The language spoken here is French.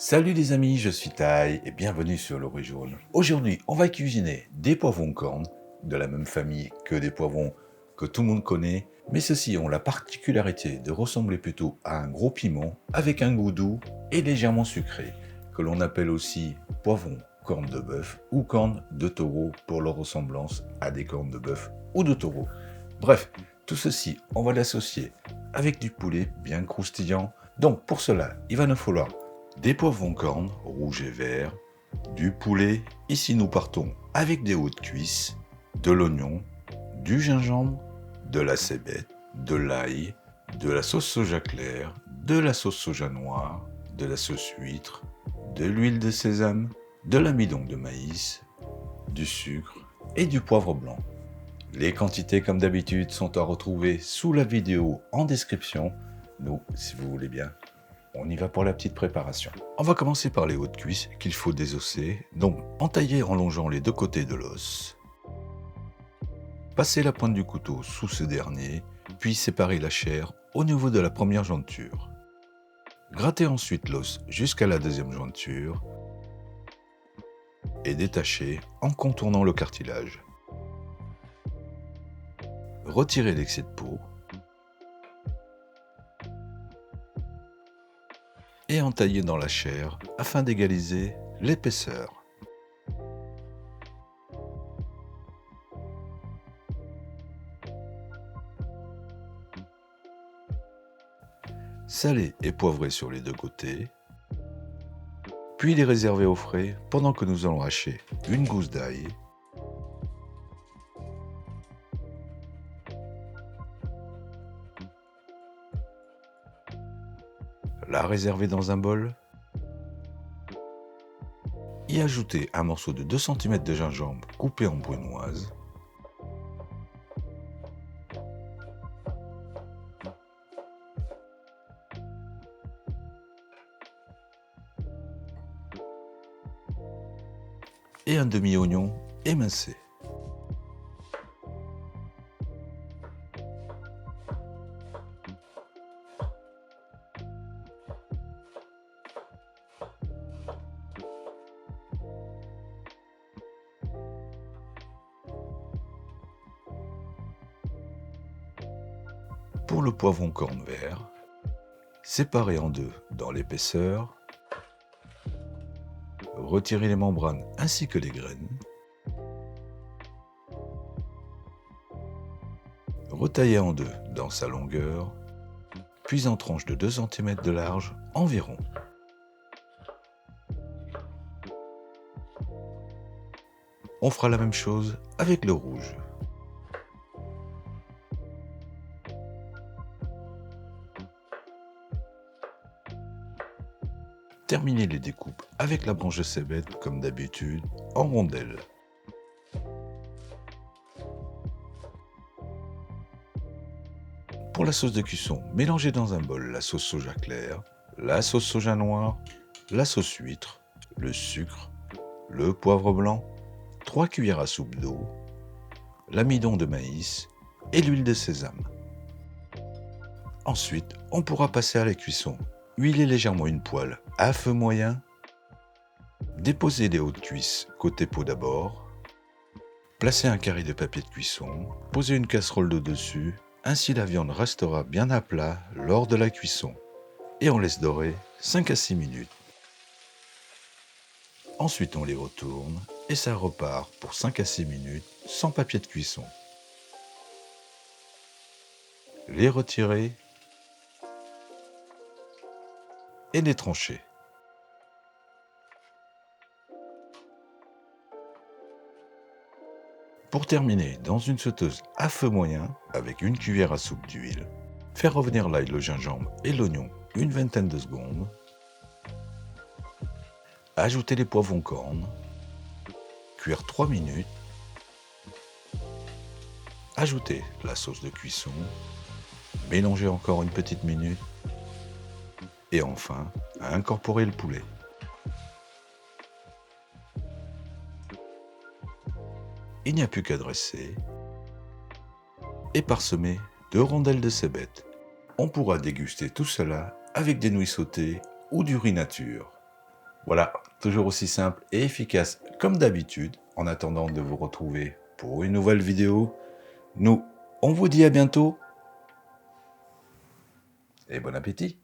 Salut les amis, je suis Tai et bienvenue sur l'Orée Jaune. Aujourd'hui, on va cuisiner des poivrons cornes, de la même famille que des poivrons que tout le monde connaît, mais ceux-ci ont la particularité de ressembler plutôt à un gros piment avec un goût doux et légèrement sucré, que l'on appelle aussi poivrons cornes de bœuf ou cornes de taureau pour leur ressemblance à des cornes de bœuf ou de taureau. Bref, tout ceci, on va l'associer avec du poulet bien croustillant. Donc pour cela, il va nous falloir des poivrons cornes, rouges et verts, du poulet, ici nous partons avec des hautes cuisses, de l'oignon, du gingembre, de la cébette, de l'ail, de la sauce soja claire, de la sauce soja noire, de la sauce huître, de l'huile de sésame, de l'amidon de maïs, du sucre et du poivre blanc. Les quantités comme d'habitude sont à retrouver sous la vidéo en description. Nous, si vous voulez bien, on y va pour la petite préparation. On va commencer par les hautes cuisses qu'il faut désosser, donc entailler en longeant les deux côtés de l'os. Passer la pointe du couteau sous ce dernier, puis séparer la chair au niveau de la première jointure. Gratter ensuite l'os jusqu'à la deuxième jointure et détacher en contournant le cartilage. Retirer l'excès de peau et entailler dans la chair afin d'égaliser l'épaisseur. Saler et poivrer sur les deux côtés, puis les réserver au frais pendant que nous allons hacher une gousse d'ail, la réserver dans un bol, y ajouter un morceau de 2 cm de gingembre coupé en brunoise, et un demi-oignon émincé. Pour le poivron corne vert, séparer en deux dans l'épaisseur, retirer les membranes ainsi que les graines, retailler en deux dans sa longueur, puis en tranches de 2 cm de large environ. On fera la même chose avec le rouge. Terminez les découpes avec la branche de cébette comme d'habitude en rondelles. Pour la sauce de cuisson, mélangez dans un bol la sauce soja claire, la sauce soja noire, la sauce huître, le sucre, le poivre blanc, 3 cuillères à soupe d'eau, l'amidon de maïs et l'huile de sésame. Ensuite, on pourra passer à la cuisson. Huilez légèrement une poêle à feu moyen. Déposez les hautes cuisses côté peau d'abord. Placez un carré de papier de cuisson. Posez une casserole d'eau dessus. Ainsi la viande restera bien à plat lors de la cuisson. Et on laisse dorer 5 à 6 minutes. Ensuite on les retourne et ça repart pour 5 à 6 minutes sans papier de cuisson. Les retirer et les trancher. Pour terminer, dans une sauteuse à feu moyen, avec une cuillère à soupe d'huile, faire revenir l'ail, le gingembre et l'oignon une vingtaine de secondes. Ajouter les poivrons cornes, cuire 3 minutes. Ajouter la sauce de cuisson, mélanger encore une petite minute. Et enfin, incorporer le poulet. Il n'y a plus qu'à dresser et parsemer de rondelles de cébette. On pourra déguster tout cela avec des nouilles sautées ou du riz nature. Voilà, toujours aussi simple et efficace comme d'habitude. En attendant de vous retrouver pour une nouvelle vidéo, nous, on vous dit à bientôt et bon appétit.